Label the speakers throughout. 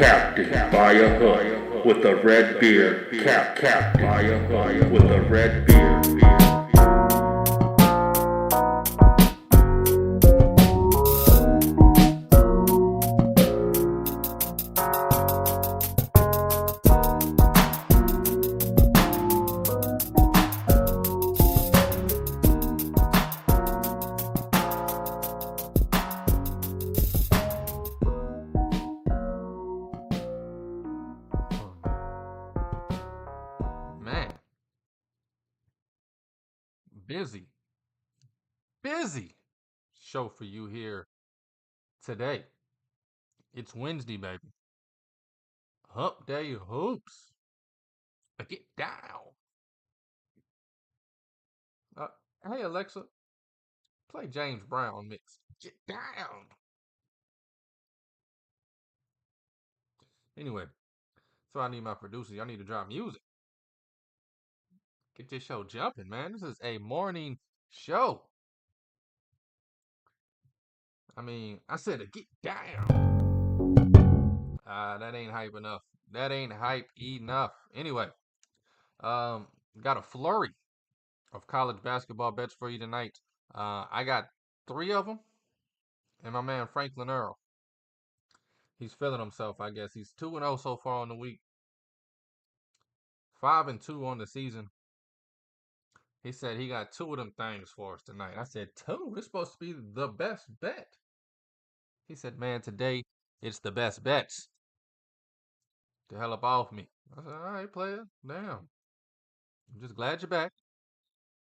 Speaker 1: captain by a hook with a red beard. Captain by a hook with a red beard.
Speaker 2: Man, busy show for you here today. It's Wednesday, baby. Hump Day hoops. Get down. Hey Alexa, play James Brown mix. Get down. Anyway, so I need my producers. Y'all need to drop music. Get this show jumping, man. This is a morning show. I mean, I said to get down. That ain't hype enough. That ain't hype enough. Anyway, got a flurry of college basketball bets for you tonight. I got 3 of them, and my man Franklin Earl. He's feeling himself, I guess. He's 2-0 so far on the week, 5-2 on the season. He said he got 2 of them things for us tonight. I said 2. It's supposed to be the best bet. He said, man, today it's the best bets. The hell up off me. I said, all right, player. Damn. I'm just glad you're back.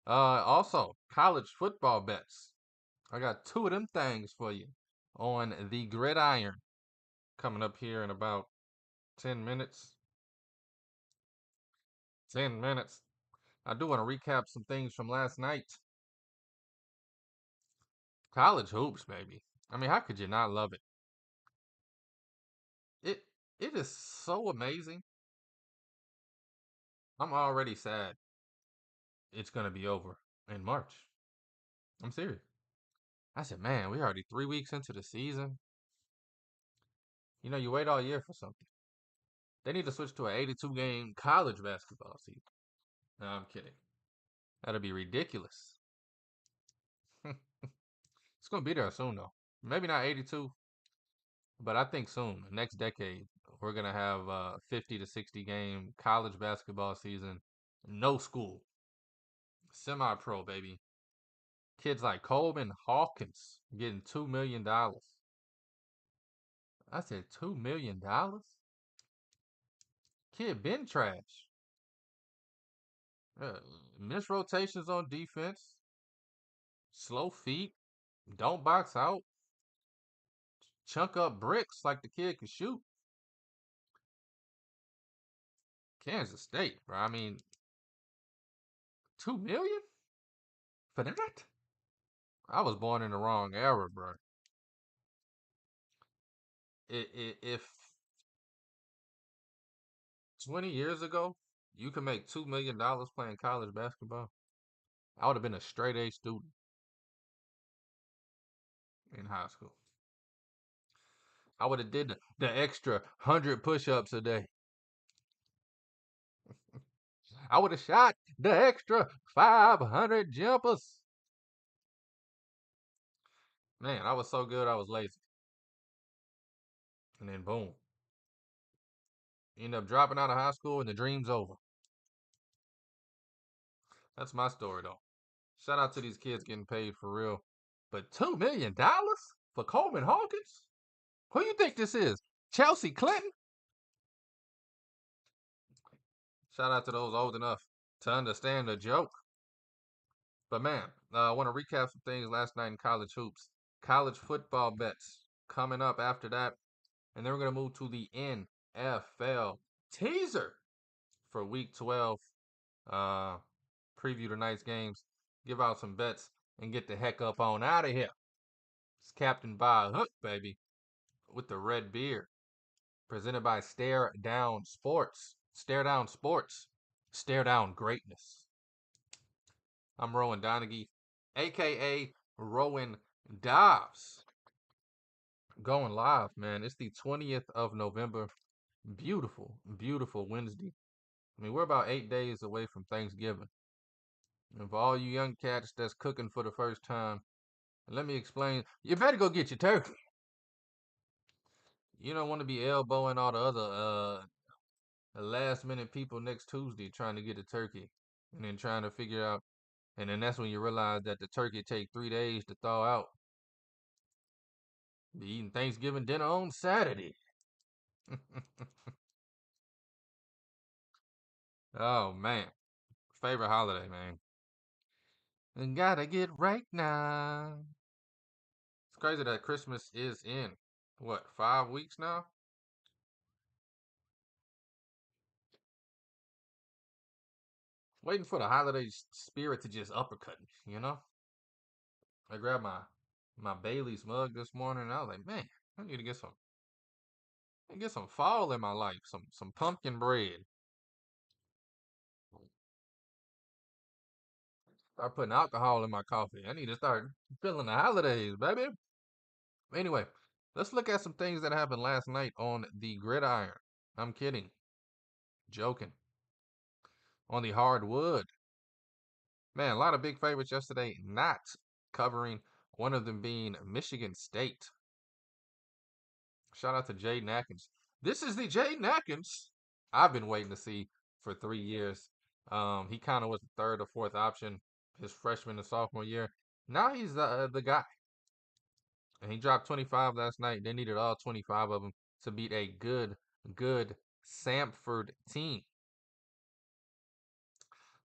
Speaker 2: Also, college football bets. I got 2 of them things for you on the gridiron coming up here in about 10 minutes. 10 minutes. I do want to recap some things from last night. College hoops, baby. I mean, how could you not love it? It is so amazing. I'm already sad it's going to be over in March. I'm serious. I said, man, we're already 3 weeks into the season. You know, you wait all year for something. They need to switch to an 82-game college basketball season. No, I'm kidding. That'll be ridiculous. It's going to be there soon, though. Maybe not 82, but I think soon, next decade, we're going to have a 50 to 60 game college basketball season. No school. Semi-pro, baby. Kids like Coleman Hawkins getting $2 million. I said $2 million? Kid been trash. Missed rotations on defense. Slow feet. Don't box out. Chunk up bricks like the kid can shoot. Kansas State, bro. I mean, $2 million for that? I was born in the wrong era, bro. If 20 years ago you could make $2 million playing college basketball, I would have been a straight A student in high school. I would have did the extra 100 push-ups a day. I would have shot the extra 500 jumpers. Man, I was so good I was lazy. And then boom. End up dropping out of high school and the dream's over. That's my story though. Shout out to these kids getting paid for real. But $2 million for Coleman Hawkins? Who you think this is? Chelsea Clinton? Shout out to those old enough to understand the joke. But man, I want to recap some things last night in college hoops. College football bets coming up after that. And then we're going to move to the NFL teaser for week 12. Preview tonight's games, give out some bets, and get the heck up on out of here. It's Captain by a Hook, baby, with the red beard. Presented by Stare Down Sports. Stare Down Sports. Stare Down Greatness. I'm Rowan Donaghy, a.k.a. Rowan Dobbs. Going live, man. It's the 20th of November. beautiful, beautiful Wednesday. I mean, we're about 8 days away from Thanksgiving. And for all you young cats that's cooking for the first time, let me explain. You better go get your turkey. You don't want to be elbowing all the other last minute people next Tuesday trying to get a turkey and then trying to figure out. And then that's when you realize that the turkey take 3 days to thaw out. Be eating Thanksgiving dinner on Saturday. Oh man, favorite holiday, man. And gotta get right now. It's crazy that Christmas is in what 5 weeks now. Waiting for the holiday spirit to just uppercut me, you know. I grabbed my Bailey's mug this morning, and I was like, man, I need to get some fall in my life, some pumpkin bread. Start putting alcohol in my coffee. I need to start feeling the holidays, baby. Anyway, let's look at some things that happened last night on the gridiron. I'm kidding. Joking. On the hardwood. Man, a lot of big favorites yesterday not covering, one of them being Michigan State. Shout out to Jaden Atkins. This is the Jaden Atkins I've been waiting to see for 3 years. He kind of was the third or fourth option his freshman and sophomore year. Now he's the guy. And he dropped 25 last night. They needed all 25 of them to beat a good Samford team.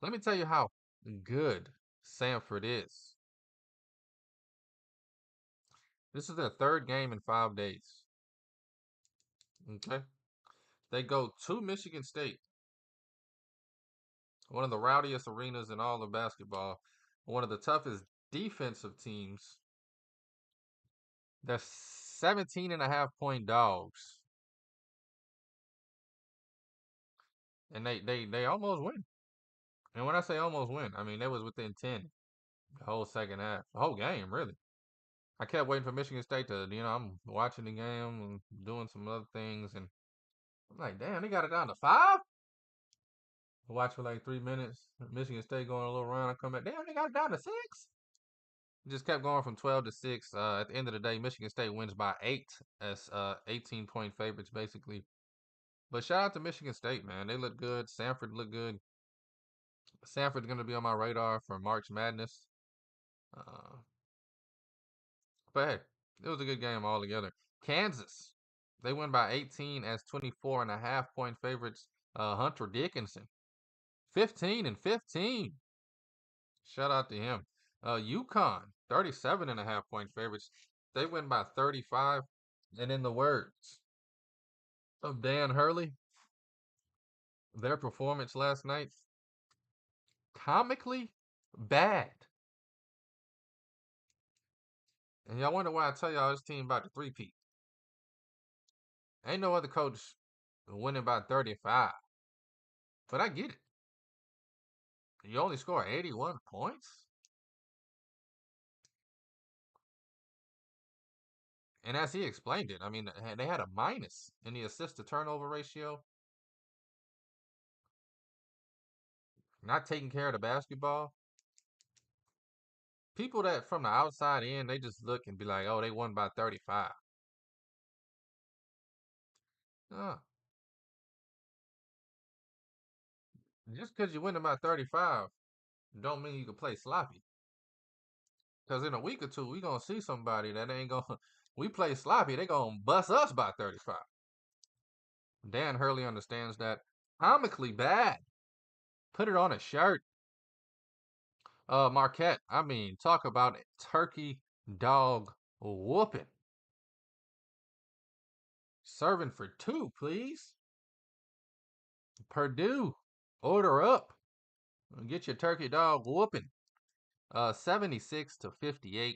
Speaker 2: Let me tell you how good Samford is. This is their third game in 5 days. Okay. They go to Michigan State, one of the rowdiest arenas in all of basketball, one of the toughest defensive teams. They're 17.5-point dogs. And they almost win. And when I say almost win, I mean they was within 10 the whole second half. The whole game, really. I kept waiting for Michigan State to, I'm watching the game and doing some other things, and I'm like, damn, they got it down to 5? I watch for like 3 minutes. Michigan State going a little run. I come back, damn, they got it down to 6? Just kept going from 12 to 6. At the end of the day, Michigan State wins by 8 as 18-point favorites, basically. But shout out to Michigan State, man. They look good. Samford look good. Samford's going to be on my radar for March Madness. But hey, it was a good game altogether. Kansas, they win by 18 as 24.5-point favorites. Hunter Dickinson, 15-15. Shout out to him. UConn, 37.5-point favorites. They win by 35. And in the words of Dan Hurley, their performance last night, comically bad. And y'all wonder why I tell y'all this team about the three-peat. Ain't no other coach winning by 35. But I get it. You only score 81 points? And as he explained it, I mean, they had a minus in the assist to turnover ratio. Not taking care of the basketball. People that from the outside in, they just look and be like, oh, they won by 35. Just because you win by 35 don't mean you can play sloppy. Because in a week or two, we going to see somebody that ain't going to, we play sloppy, they going to bust us by 35. Dan Hurley understands that. Comically bad. Put it on a shirt. Marquette, I mean, talk about a turkey dog whooping. Serving for 2, please. Purdue, order up. Get your turkey dog whooping. 76-58.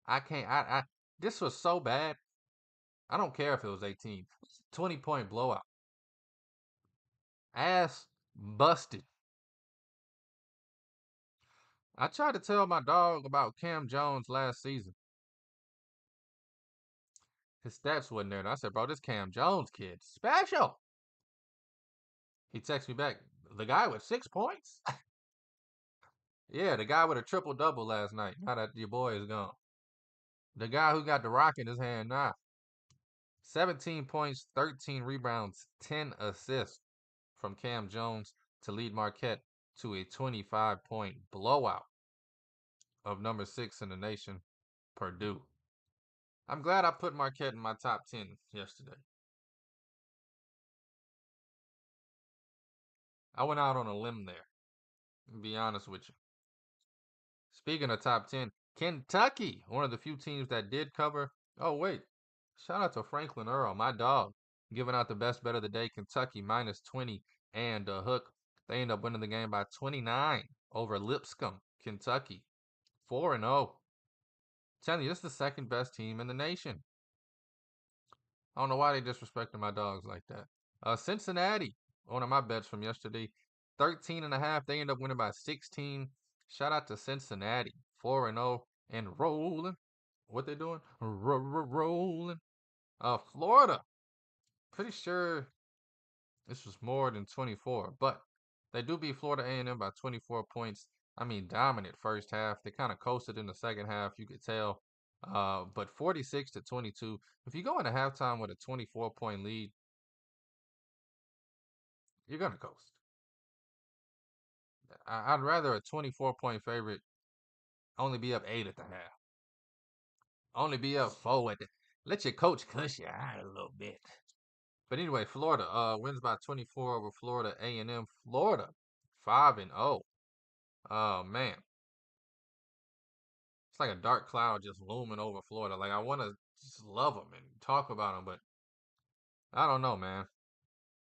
Speaker 2: I can't, this was so bad. I don't care if it was 18. 20-point blowout. Ass busted. I tried to tell my dog about Cam Jones last season. His stats wasn't there. And I said, bro, this Cam Jones kid, special. He texts me back, the guy with 6 points? Yeah, the guy with a triple-double last night, now that your boy is gone. The guy who got the rock in his hand now. 17 points, 13 rebounds, 10 assists from Cam Jones to lead Marquette to a 25-point blowout of number 6 in the nation, Purdue. I'm glad I put Marquette in my top 10 yesterday. I went out on a limb there, to be honest with you. Speaking of top 10, Kentucky, one of the few teams that did cover. Oh, wait. Shout out to Franklin Earl, my dog, giving out the best bet of the day. Kentucky minus 20 and a hook. They end up winning the game by 29 over Lipscomb, Kentucky. 4-0. Telling you, this is the second best team in the nation. I don't know why they disrespecting my dogs like that. Cincinnati, one of my bets from yesterday, 13.5. They end up winning by 16. Shout out to Cincinnati, 4-0 and rolling. What they doing? Rolling. Florida. Pretty sure this was more than 24, but they do beat Florida A&M by 24 points. I mean, dominant first half. They kind of coasted in the second half, you could tell. But 46-22. If you go into halftime with a 24-point lead, you're gonna coast. I'd rather a 24-point favorite only be up 8 at the half. Only be up 4 at the. Let your coach cuss you out a little bit. But anyway, Florida wins by 24 over Florida A&M. Florida 5-0. Oh man, it's like a dark cloud just looming over Florida. Like I want to just love them and talk about them, but I don't know, man.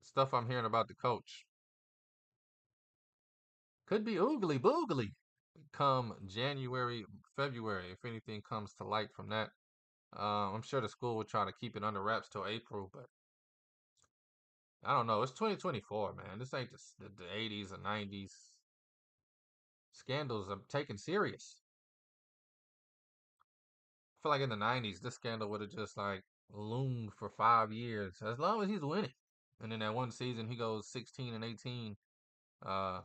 Speaker 2: Stuff I'm hearing about the coach could be oogly boogly come January, February, if anything comes to light from that. I'm sure the school will try to keep it under wraps till April, but I don't know. It's 2024, man. This ain't the 80s or 90s. Scandals are taken serious. I feel like in the 90s, this scandal would have just like loomed for 5 years, as long as he's winning. And then that one season, he goes 16-18. Uh,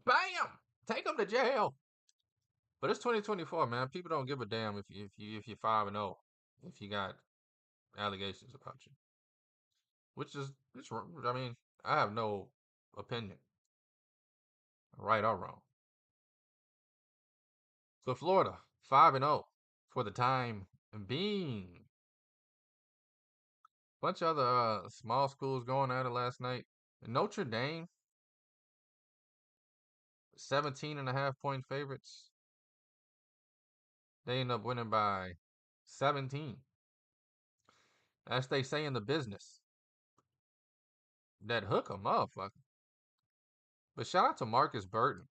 Speaker 2: Bam! Take him to jail. But it's 2024, man. People don't give a damn if you're 5-0, if you got allegations about you, which is it's. I mean, I have no opinion, right or wrong. So Florida 5-0 for the time being. Bunch of other small schools going at it last night. Notre Dame 17.5-point favorites. They end up winning by 17. As they say in the business, that hook a motherfucker. But shout out to Marcus Burton.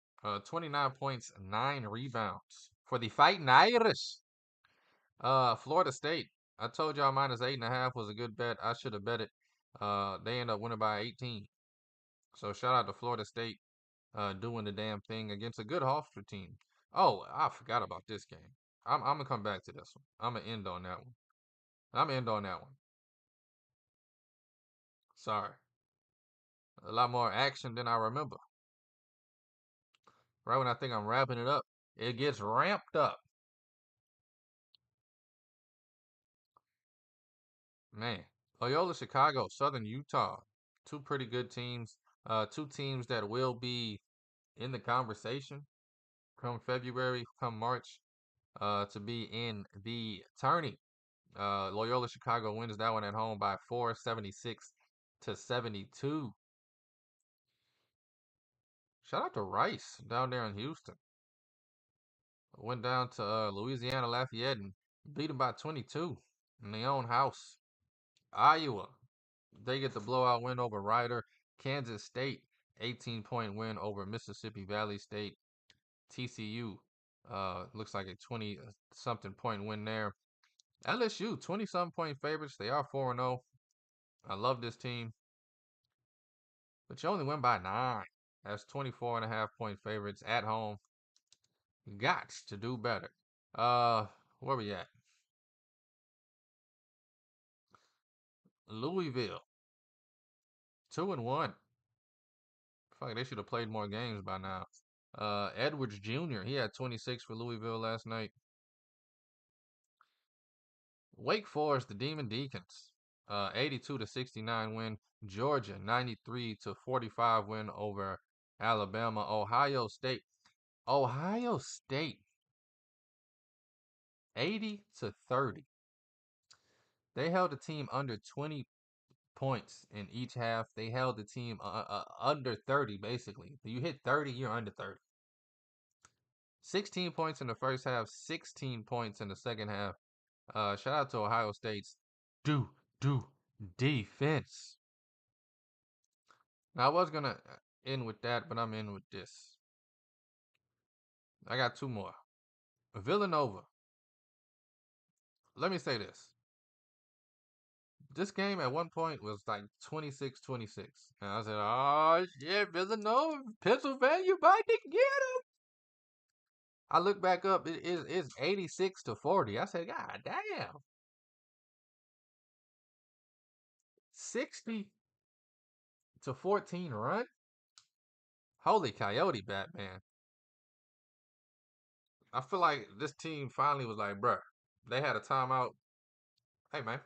Speaker 2: 29 points, 9 rebounds for the Fighting Irish. Florida State. I told y'all minus 8.5 was a good bet. I should have bet it. They end up winning by 18. So shout out to Florida State doing the damn thing against a good Hofstra team. Oh, I forgot about this game. I'm gonna come back to this one. I'm gonna end on that one. I'm gonna end on that one. Sorry. A lot more action than I remember. Right when I think I'm wrapping it up, it gets ramped up. Man, Loyola Chicago, Southern Utah, two pretty good teams. Two teams that will be in the conversation come February, come March, to be in the tourney. Loyola Chicago wins that one at home by 476-72. Shout out to Rice down there in Houston. Went down to Louisiana Lafayette and beat them by 22 in their own house. Iowa, they get the blowout win over Rider. Kansas State, 18-point win over Mississippi Valley State. TCU, looks like a 20-something point win there. LSU, 20-something point favorites. They are 4-0. I love this team. But you only win by 9. That's 24.5-point favorites at home. Got to do better. Where we at? Louisville, 2-1. feel like they should have played more games by now. Edwards Jr., he had 26 for Louisville last night. Wake Forest, the Demon Deacons, 82-69 win. Georgia, 93-45 win over Alabama. Ohio State, 80-30. They held the team under 20 points in each half. They held the team under 30, basically. You hit 30, you're under 30. 16 points in the first half, 16 points in the second half. Shout out to Ohio State's do defense. Now, I was going to end with that, but I'm in with this. I got two more. Villanova. Let me say this. This game at one point was like 26-26. And I said, oh, shit, Villanova, Pennsylvania might get him. I look back up, it's 86-40. I said, God damn. 60-14 run? Holy coyote, Batman. I feel like this team finally was like, bruh, they had a timeout. Hey, man.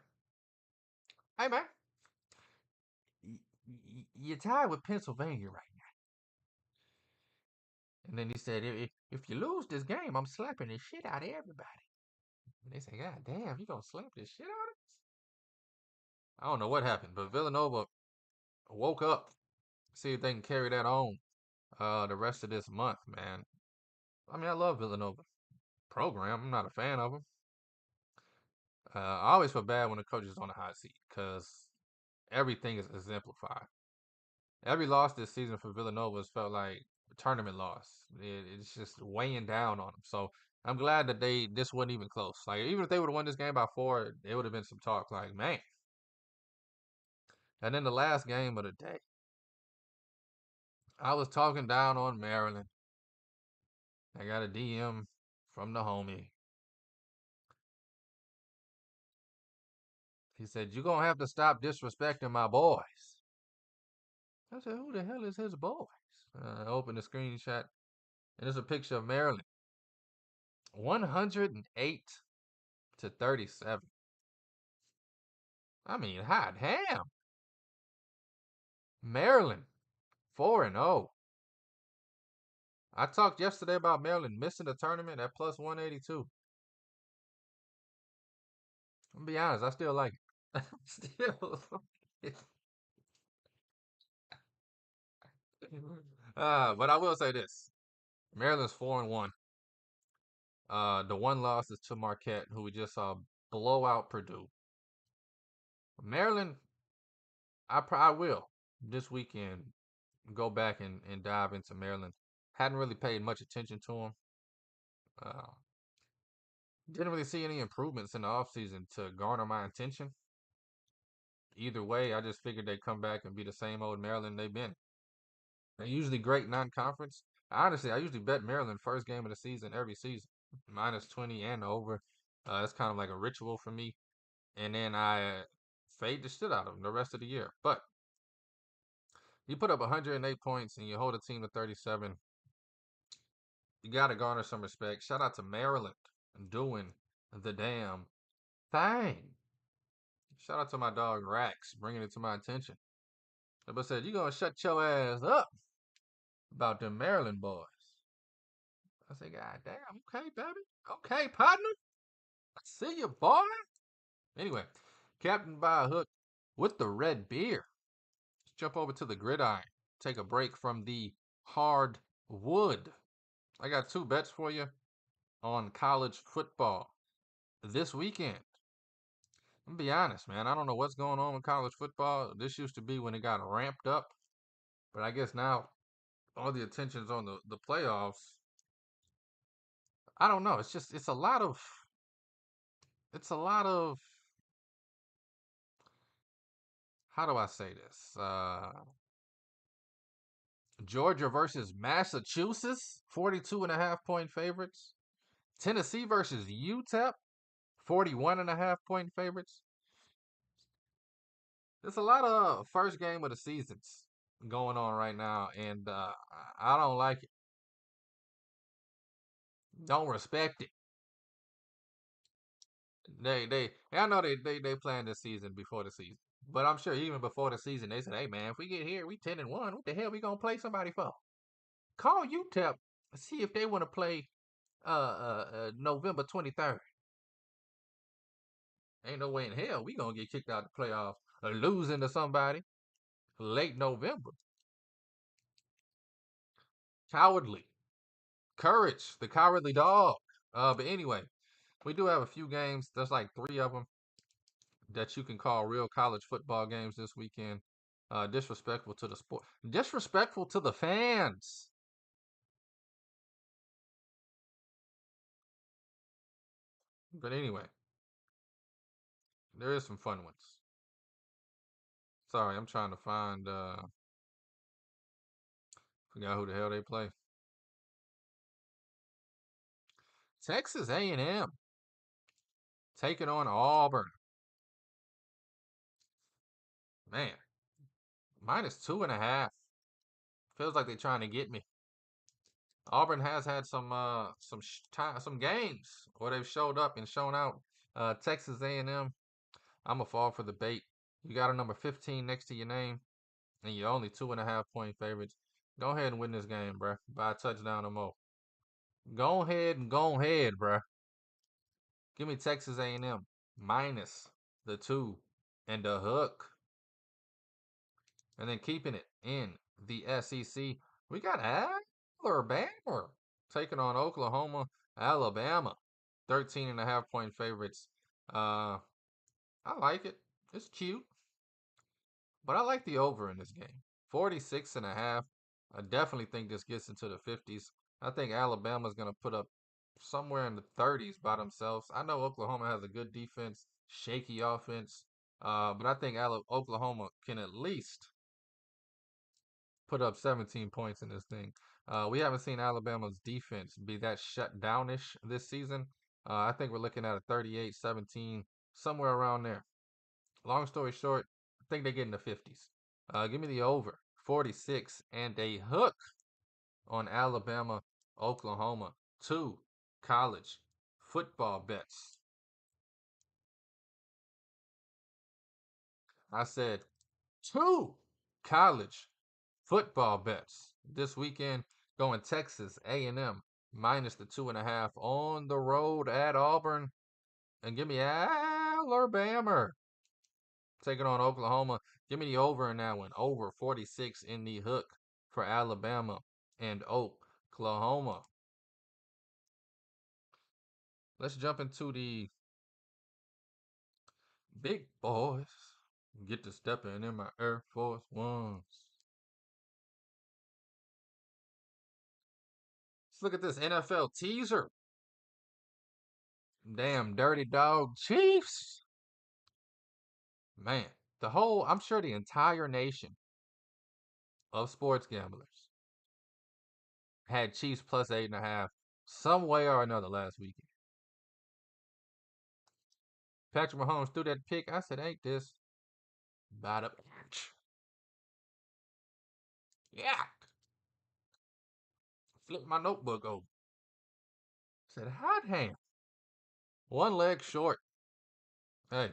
Speaker 2: You're tied with Pennsylvania right now. And then he said, if you lose this game, I'm slapping the shit out of everybody. And they said, God damn, you gonna slap this shit out of us? I don't know what happened, but Villanova woke up. See if they can carry that on the rest of this month, man. I mean, I love Villanova program. I'm not a fan of them. I always feel bad when the coach is on the hot seat because everything is exemplified. Every loss this season for Villanova has felt like a tournament loss. It's just weighing down on them. So I'm glad that this wasn't even close. Like, even if they would have won this game by 4, there would have been some talk like, man. And then the last game of the day, I was talking down on Maryland. I got a DM from the homie. He said, you're going to have to stop disrespecting my boys. I said, who the hell is his boys? I opened the screenshot, and there's a picture of Maryland. 108-37. I mean, hot damn. Maryland, 4-0. I talked yesterday about Maryland missing the tournament at plus 182. I'm going to be honest, I still like it. But I will say this. Maryland's 4-1. The one loss is to Marquette, who we just saw blow out Purdue. Maryland, I will this weekend go back and dive into Maryland. Hadn't really paid much attention to them. Didn't really see any improvements in the offseason to garner my attention. Either way, I just figured they'd come back and be the same old Maryland they've been. They're usually great non-conference. Honestly, I usually bet Maryland first game of the season every season. -20 and over. It's kind of like a ritual for me. And then I fade the shit out of them the rest of the year. But you put up 108 points and you hold a team to 37. You got to garner some respect. Shout out to Maryland doing the damn thing. Shout out to my dog Rax bringing it to my attention. But said, you going to shut your ass up about them Maryland boys. I said, God damn, okay, baby. Okay, partner. I see you, boy. Anyway, Captain by a hook with the red beer. Let's jump over to the gridiron. Take a break from the hard wood. I got 2 bets for you on college football this weekend. I'm gonna be honest, man. I don't know what's going on with college football. This used to be when it got ramped up, but I guess now all the attention's on the playoffs. I don't know. It's a lot of how do I say this? Georgia versus Massachusetts, 42.5-point favorites. Tennessee versus UTEP, 41.5-point favorites. There's a lot of first game of the seasons going on right now, and I don't like it. Don't respect it. I know they planned this season before the season, but I'm sure even before the season they said, "Hey man, if we get here, we 10-1. What the hell we gonna play somebody for? Call UTEP, see if they want to play November 23rd. Ain't no way in hell we gonna get kicked out the playoffs or losing to somebody late November. Cowardly, courage, the cowardly dog. But anyway, we do have a few games. There's like 3 of them that you can call real college football games this weekend. Disrespectful to the sport, disrespectful to the fans. But anyway, there is some fun ones. Sorry, I'm trying to find. Forgot who the hell they play. Texas A&M taking on Auburn. Man, -2.5. Feels like they're trying to get me. Auburn has had some games where they've showed up and shown out. Texas A&M, I'm a fall for the bait. You got a number 15 next to your name, and you're only 2.5 point favorites. Go ahead and win this game, bruh. By a touchdown or more. Go ahead, bruh. Give me Texas A&M minus the 2 and the hook. And then keeping it in the SEC, we got Alabama taking on Oklahoma. Alabama, 13.5 point favorites. I like it. It's cute. But I like the over in this game. 46.5. I definitely think this gets into the 50s. I think Alabama's going to put up somewhere in the 30s by themselves. I know Oklahoma has a good defense, shaky offense, but I think Oklahoma can at least put up 17 points in this thing. We haven't seen Alabama's defense be that shut downish this season. I think we're looking at a 38-17, somewhere around there. Long story short, I think they get in the 50s. Give me the over 46 and a hook on Alabama, Oklahoma. 2 college football bets. I said 2 college football bets this weekend. Going Texas A&M minus the 2.5 on the road at Auburn, and give me Alabama taking on Oklahoma. Give me the over in that one. Over 46 in the hook for Alabama and Oklahoma. Let's jump into the big boys. Get to stepping in my Air Force Ones. Let's look at this NFL teaser. Damn dirty dog Chiefs. Man, I'm sure the entire nation of sports gamblers had Chiefs plus 8.5 some way or another last weekend. Patrick Mahomes threw that pick. I said, ain't this about a patch? Yeah. Flipped my notebook over. Said, hot ham. One leg short. Hey,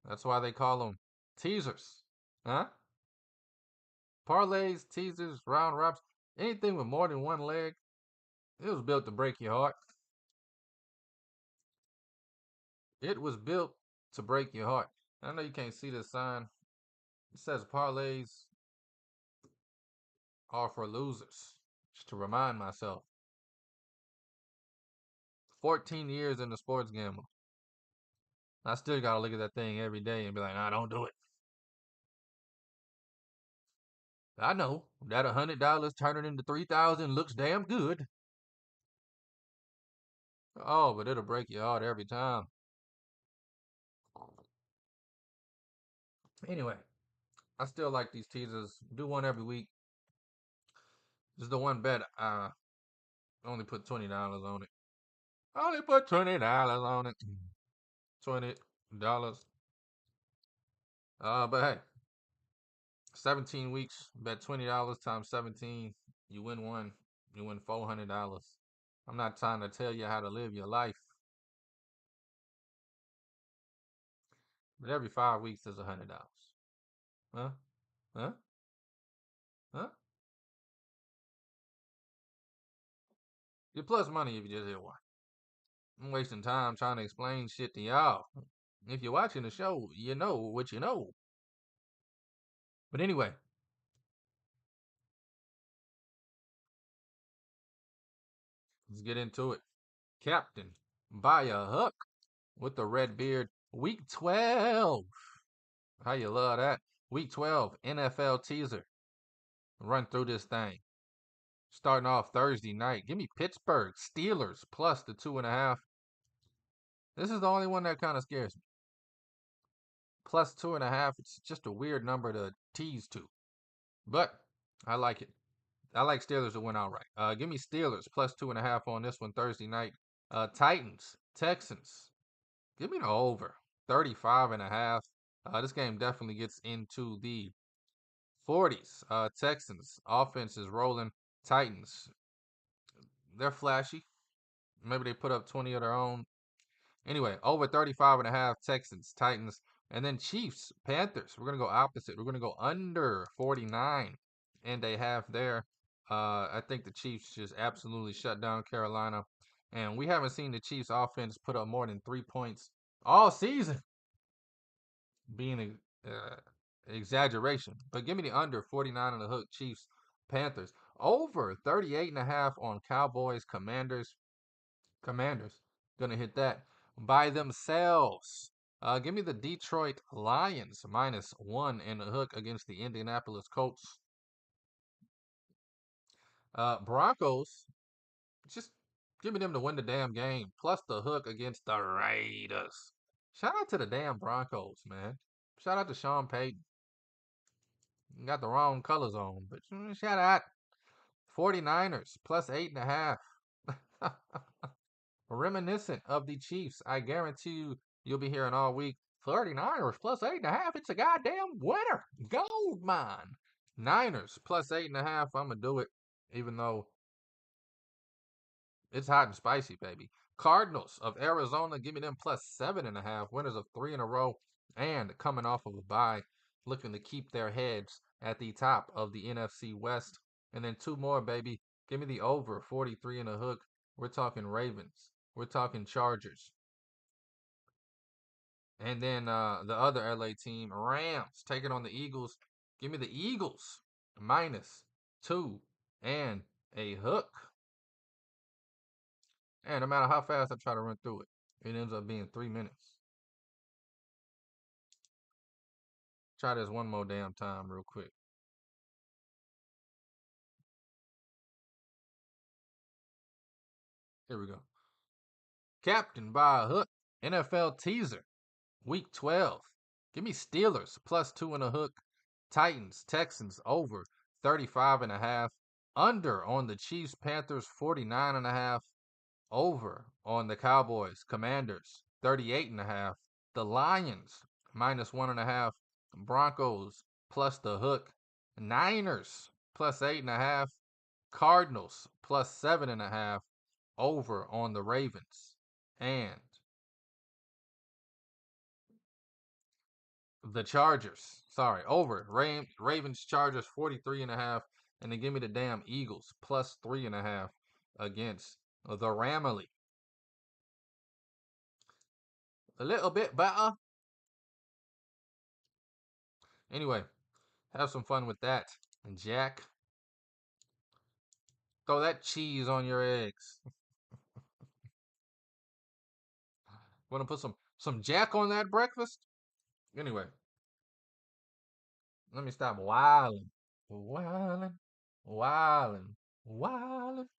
Speaker 2: that's why they call them teasers. Huh? Parlays, teasers, round robs, anything with more than one leg, it was built to break your heart. It was built to break your heart. I know you can't see this sign. It says parlays are for losers. Just to remind myself. 14 years in the sports gamble. I still gotta look at that thing every day and be like, nah, don't do it. I know that $100 turning into 3,000 looks damn good. Oh, but it'll break your heart every time. Anyway, I still like these teasers. Do one every week. This is the one bet I only put $20 on it. I only put $20 on it. $20. But hey, 17 weeks, bet $20 times 17. You win one. You win $400. I'm not trying to tell you how to live your life. But every 5 weeks is $100. Huh? Huh? Huh? You plus money if you just hit one. I'm wasting time trying to explain shit to y'all. If you're watching the show, you know what you know. But anyway, let's get into it. Captain by a hook with the red beard. Week 12. How you love that? Week 12 NFL teaser. Run through this thing. Starting off Thursday night. Give me Pittsburgh Steelers plus the 2.5. This is the only one that kind of scares me. Plus 2.5. It's just a weird number to tease to. But I like it. I like Steelers to win outright. Give me Steelers plus 2.5 on this one Thursday night. Titans, Texans. Give me the over. 35.5. This game definitely gets into the 40s. Texans, offense is rolling. Titans, they're flashy. Maybe they put up 20 of their own. Anyway, over 35.5, Texans, Titans, and then Chiefs, Panthers. We're going to go opposite. We're going to go under 49.5 there. I think the Chiefs just absolutely shut down Carolina. And we haven't seen the Chiefs offense put up more than 3 points all season. Being an exaggeration. But give me the under 49 on the hook, Chiefs, Panthers. Over 38.5 on Cowboys, Commanders. Commanders gonna hit that by themselves. Give me the Detroit Lions -1 in the hook against the Indianapolis Colts. Broncos, just give me them to win the damn game. Plus the hook against the Raiders. Shout out to the damn Broncos, man. Shout out to Sean Payton. Got the wrong colors on, but shout out. 49ers plus 8.5. Reminiscent of the Chiefs. I guarantee you'll be hearing all week. 39ers plus 8.5. It's a goddamn winner. Gold mine. Niners plus 8.5. I'm going to do it, even though it's hot and spicy, baby. Cardinals of Arizona. Give me them plus 7.5. Winners of 3 in a row. And coming off of a bye. Looking to keep their heads at the top of the NFC West. And then 2 more, baby. Give me the over 43 in a hook. We're talking Ravens. We're talking Chargers. And then the other LA team, Rams, taking on the Eagles. Give me the Eagles -2 and a hook. And no matter how fast I try to run through it, it ends up being 3 minutes. Try this one more damn time real quick. Here we go. Captain by a hook. NFL teaser. Week 12. Give me Steelers +2 and a hook. Titans, Texans over 35.5. Under on the Chiefs, Panthers 49.5. Over on the Cowboys, Commanders 38.5. The Lions -1.5. Broncos plus the hook. Niners plus 8.5. Cardinals plus 7.5. Over on the Ravens. And the Chargers. Sorry, over. Ravens, Chargers 43.5. And then give me the damn Eagles plus 3.5 against the Ramily. A little bit better. Anyway, have some fun with that. And Jack, throw that cheese on your eggs. Want to put some Jack on that breakfast? Anyway, let me stop wilding. Wilding. Wilding. Wilding.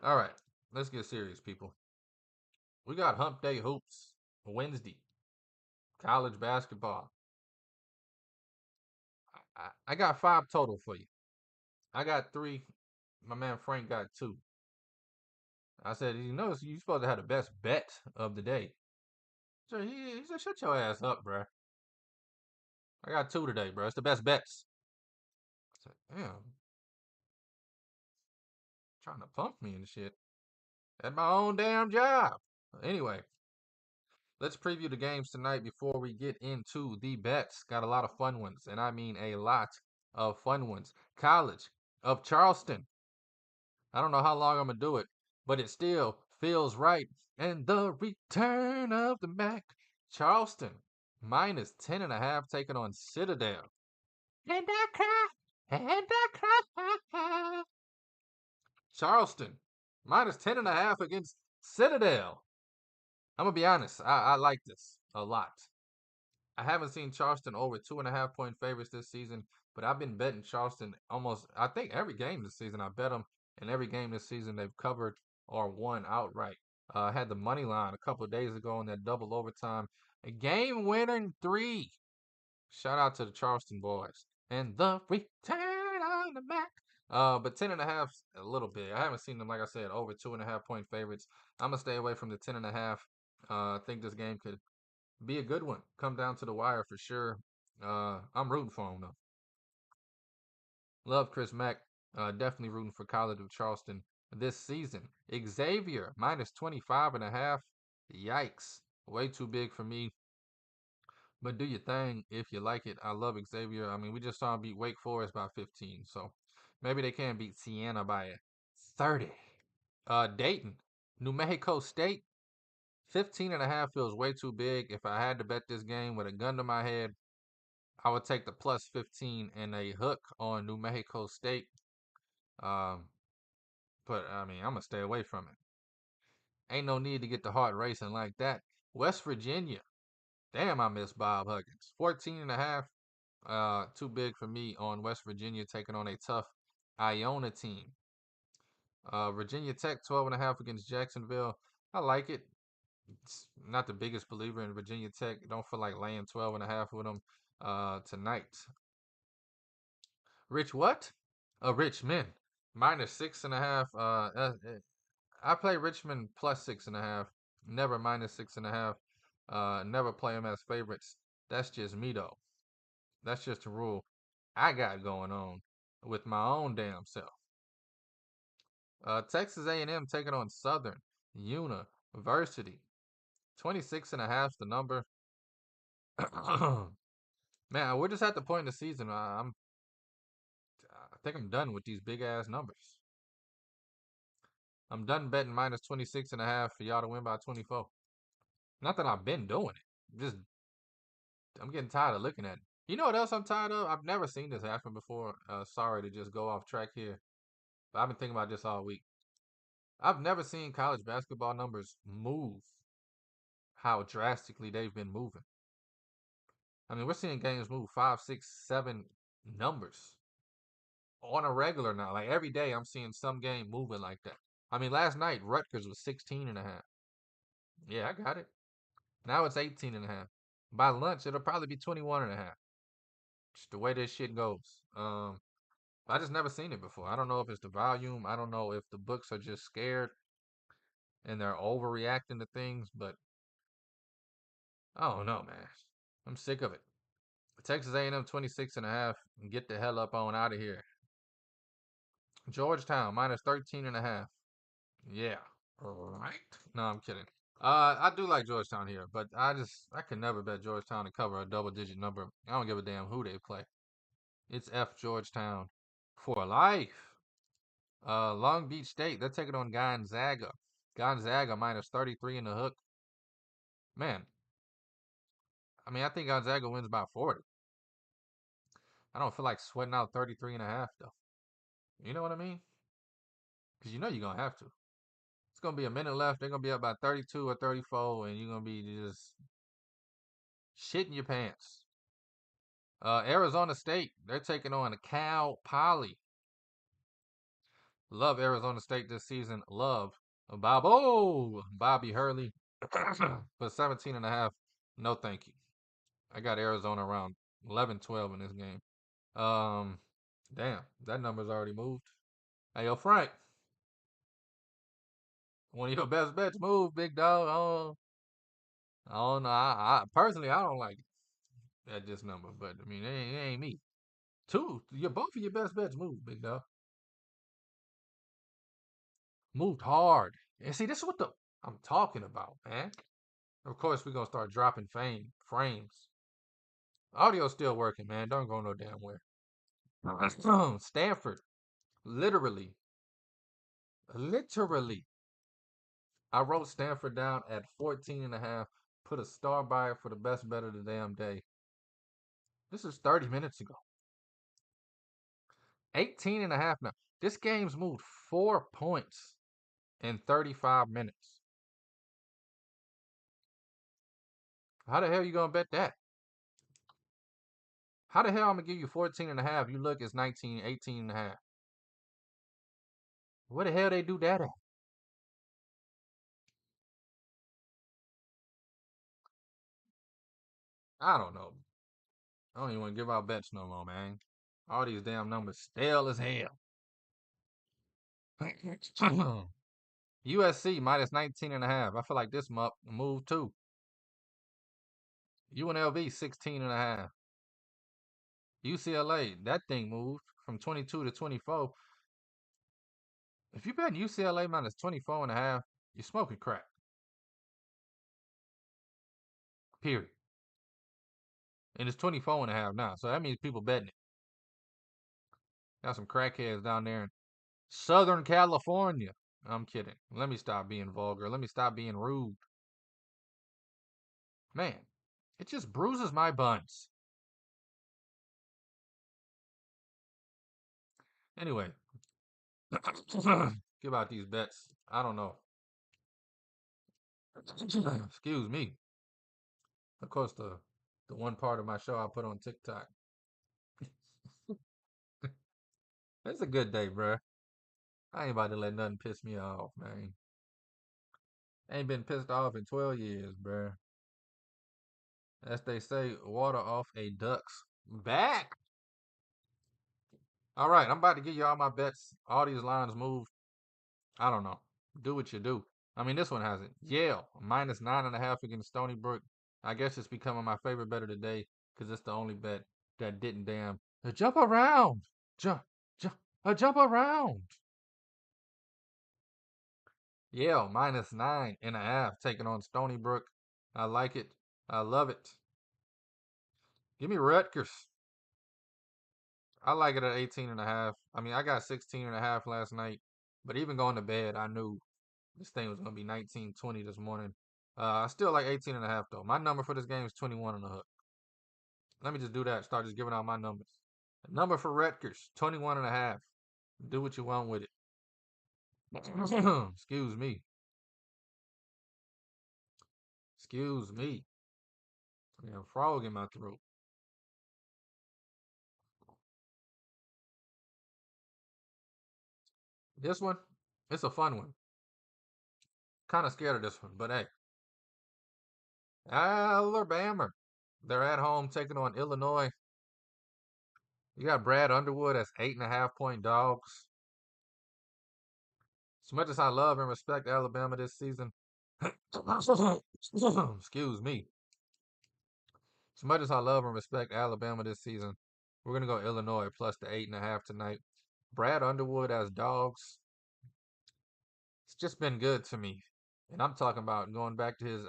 Speaker 2: All right, let's get serious, people. We got Hump Day Hoops Wednesday. College basketball. I got 5 total for you. I got 3. My man Frank got 2. I said, you know, you're supposed to have the best bet of the day. So he said, shut your ass up, bro. I got 2 today, bro. It's the best bets. Damn, trying to pump me and shit at my own damn job. Anyway, let's preview the games tonight before we get into the bets. Got a lot of fun ones, and I mean a lot of fun ones. College of Charleston. I don't know how long I'm going to do it, but it still feels right. And the return of the Mac. Charleston minus 10.5 taking on Citadel. And I cry, and I cry. Charleston minus 10.5 against Citadel. I'm going to be honest. I like this a lot. I haven't seen Charleston over 2.5 point favorites this season, but I've been betting Charleston almost, I think, every game this season. I bet them, and every game this season they've covered or won outright. I had the money line a couple of days ago in that double overtime. A game winning 3. Shout out to the Charleston boys. And the return on the Mac. But 10.5 a little bit. I haven't seen them, like I said, over 2.5 point favorites. I'm gonna stay away from the 10.5. I think this game could be a good one. Come down to the wire for sure. I'm rooting for him though. Love Chris Mack. Definitely rooting for College of Charleston this season. Xavier minus 25.5. Yikes. Way too big for me. But do your thing if you like it. I love Xavier. I mean, we just saw him beat Wake Forest by 15. So maybe they can beat Siena by 30. Dayton, New Mexico State. 15.5 feels way too big. If I had to bet this game with a gun to my head, I would take the plus 15 and a hook on New Mexico State. But I mean, I'm gonna stay away from it. Ain't no need to get the heart racing like that. West Virginia. Damn, I miss Bob Huggins. 14.5. Too big for me on West Virginia taking on a tough Iona team. Virginia Tech 12.5 against Jacksonville. I like it. It's not the biggest believer in Virginia Tech. Don't feel like laying 12.5 with them tonight. Rich what? Richmond minus 6.5. I play Richmond plus 6.5. Never minus 6.5. Never play them as favorites. That's just me though. That's just a rule I got going on with my own damn self. Texas A&M taking on Southern University. 26.5 is the number. Man, we're just at the point in the season. I think I'm done with these big ass numbers. I'm done betting minus 26.5 for y'all to win by 24. Not that I've been doing it. Just I'm getting tired of looking at it. You know what else I'm tired of? I've never seen this happen before. Sorry to just go off track here, but I've been thinking about this all week. I've never seen college basketball numbers move how drastically they've been moving. I mean, we're seeing games move 5, 6, 7 numbers on a regular now. Like every day, I'm seeing some game moving like that. I mean, last night Rutgers was 16.5. Yeah, I got it. Now it's 18.5. By lunch, it'll probably be 21.5. Just the way this shit goes. I just never seen it before. I don't know if it's the volume. I don't know if the books are just scared and they're overreacting to things, but I don't know, man. I'm sick of it. Texas A&M 26.5. Get the hell up on out of here. Georgetown minus 13.5. Yeah. Right. No, I'm kidding. I do like Georgetown here, but I can never bet Georgetown to cover a double-digit number. I don't give a damn who they play. It's F Georgetown for life. Long Beach State, they're taking on Gonzaga. Gonzaga minus 33 in the hook. Man, I mean, I think Gonzaga wins by 40. I don't feel like sweating out 33.5 though. You know what I mean? Because you know you're going to have to. It's going to be a minute left. They're going to be up by 32 or 34, and you're going to be just shitting your pants. Arizona State, they're taking on Cal Poly. Love Arizona State this season. Love Bobby Hurley for 17.5. No, thank you. I got Arizona around 11-12 in this game. Damn, that number's already moved. Hey, yo, Frank. One of your best bets move, big dog. I don't know. I personally, I don't like it at this number, but I mean, it ain't me. Both of your best bets moved, big dog. Moved hard. And see, this is what I'm talking about, man. Of course, we're gonna start dropping frames. Audio's still working, man. Don't go no damn where. Stanford, literally. I wrote Stanford down at 14.5. Put a star by it for the best bet of the damn day. This is 30 minutes ago. 18.5 now. This game's moved 4 points in 35 minutes. How the hell you gonna bet that? How the hell I'm gonna give you 14.5? You look, it's 19, 18.5. Where the hell they do that at? I don't know. I don't even want to give out bets no more, man. All these damn numbers stale as hell. USC minus 19.5. I feel like this move too. UNLV 16.5. UCLA, that thing moved from 22 to 24. If you bet UCLA minus 24.5, you're smoking crack. Period. And it's 24.5 now, so that means people betting it. Got some crackheads down there in Southern California. I'm kidding. Let me stop being vulgar. Let me stop being rude. Man, it just bruises my buns. Anyway, give out these bets. I don't know. Excuse me. Of course, the one part of my show I put on TikTok. It's a good day, bruh. I ain't about to let nothing piss me off, man. I ain't been pissed off in 12 years, bruh. As they say, water off a duck's back. All right, I'm about to give you all my bets. All these lines moved. I don't know. Do what you do. I mean, this one hasn't. Yale, minus 9.5 against Stony Brook. I guess it's becoming my favorite bet of the day because it's the only bet that didn't damn jump around. Jump around. Yale, minus 9.5 taking on Stony Brook. I like it. I love it. Give me Rutgers. I like it at 18.5. I mean, I got 16.5 last night, but even going to bed, I knew this thing was going to be 19-20 this morning. I still like 18.5 though. My number for this game is 21 on the hook. Let me just do that. Start just giving out my numbers. The number for Rutgers, 21.5. Do what you want with it. Excuse me. Excuse me. I got a frog in my throat. This one, it's a fun one. Kind of scared of this one, but hey. Alabama. They're at home taking on Illinois. You got Brad Underwood as 8.5-point dogs. As much as I love and respect Alabama this season, excuse me. As much as I love and respect Alabama this season, we're gonna go Illinois plus the 8.5 tonight. Brad Underwood as dogs. It's just been good to me, and I'm talking about going back to his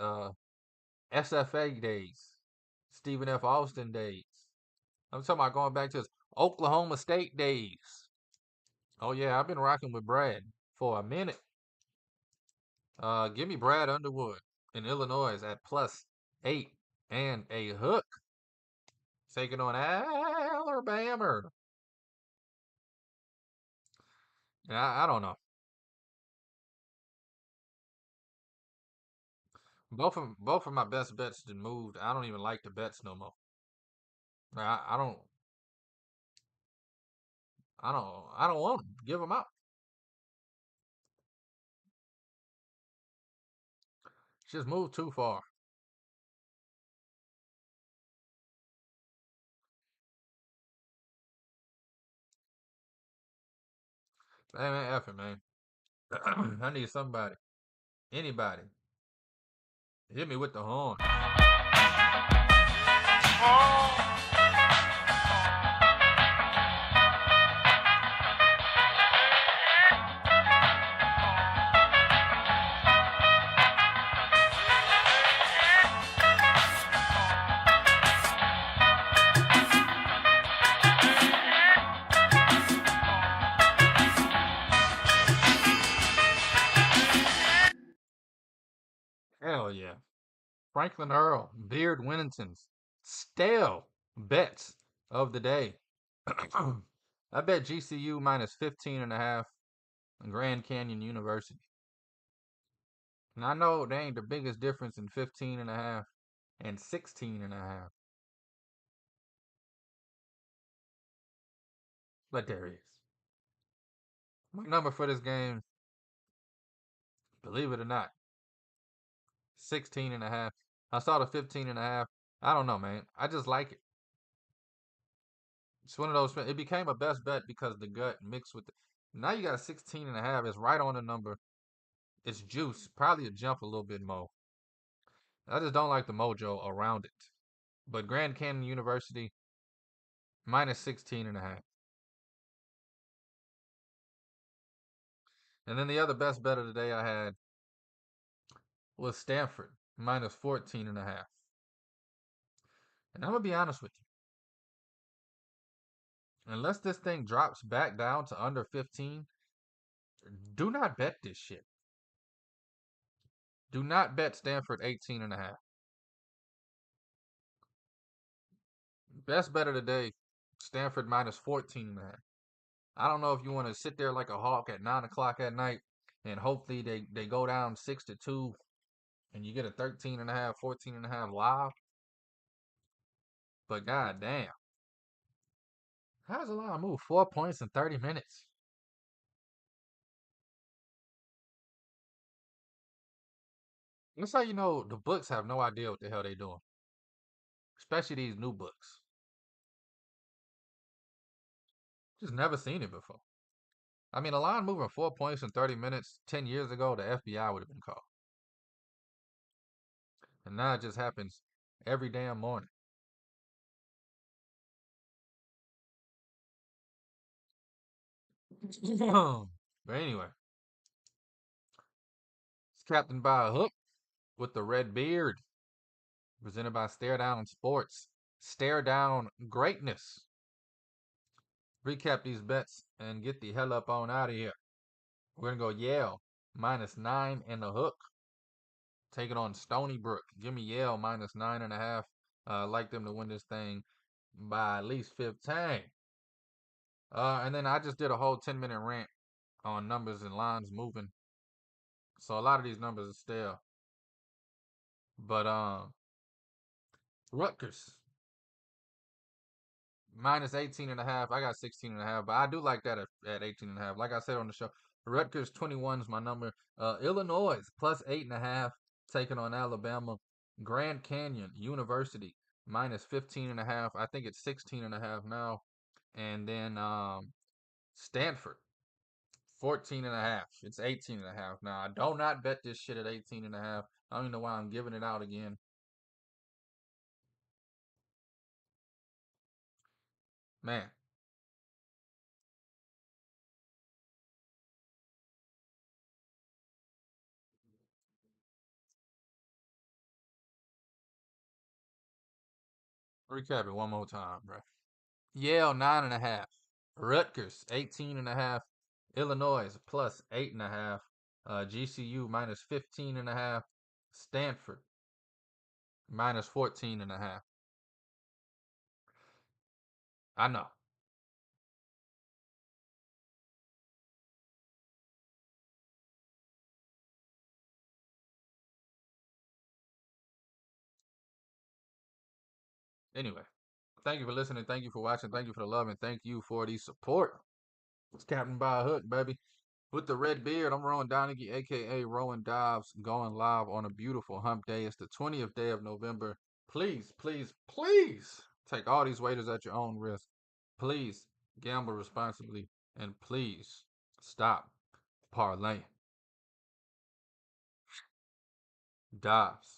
Speaker 2: SFA days, Stephen F. Austin days. I'm talking about going back to his Oklahoma State days. Oh yeah, I've been rocking with Brad for a minute. Give me Brad Underwood in Illinois at plus 8 and a hook. Taking on Alabama. I don't know. Both of my best bets did moved. I don't even like the bets no more. I don't want them. Give them out. Just moved too far. Hey man, F it, man. I need somebody. Anybody. Hit me with the horn. Hell yeah. Franklin Earl, Beardwinaton's stale bets of the day. I bet GCU minus 15.5 Grand Canyon University. And I know they ain't the biggest difference in 15.5 and 16.5. But there is. My number for this game, believe it or not, 16.5. I saw the 15.5. I don't know, man. I just like it. It's one of those. It became a best bet because the gut mixed with it. Now you got a 16.5. It's right on the number. It's juice. Probably a jump a little bit more. I just don't like the mojo around it. But Grand Canyon University, minus 16.5. And then the other best bet of the day I had was Stanford, minus 14.5. And I'm going to be honest with you. Unless this thing drops back down to under 15, do not bet this shit. Do not bet Stanford 18.5. Best bet of the day, Stanford minus 14.5. I don't know if you want to sit there like a hawk at 9 o'clock at night and hopefully they go down 6-2 and you get a 13.5, 14.5 live. But god damn. How's the line move 4 points in 30 minutes? That's how you know the books have no idea what the hell they doing. Especially these new books. Just never seen it before. I mean, a line moving 4 points in 30 minutes 10 years ago, the FBI would have been called. And now it just happens every damn morning. But anyway, it's captained by a hook with the red beard. Presented by Stare Down Sports. Stare Down Greatness. Recap these bets and get the hell up on out of here. We're going to go Yale minus 9 and the hook. Taking on Stony Brook. Give me Yale minus 9.5. I'd like them to win this thing by at least 15. And then I just did a whole 10-minute rant on numbers and lines moving. So a lot of these numbers are stale. But Rutgers minus 18.5. I got 16.5, but I do like that at 18.5. Like I said on the show, Rutgers 21 is my number. Illinois plus 8.5, taking on Alabama. Grand Canyon University minus 15.5. I think it's 16.5 now. And then Stanford 14.5. It's 18.5 now. I do not bet this shit at 18.5. I don't even know why I'm giving it out again. Man. Recap it one more time, bro. Yale 9.5. Rutgers 18.5. Illinois plus 8.5. GCU minus 15.5. Stanford minus 14.5. I know. Anyway, thank you for listening. Thank you for watching. Thank you for the love. And thank you for the support. It's Captain by a Hook, baby. With the red beard, I'm Rowan Donaghy, a.k.a. Rowan Dobbs, going live on a beautiful hump day. It's the 20th day of November. Please, please, please take all these waiters at your own risk. Please gamble responsibly. And please stop parlaying. Dobbs.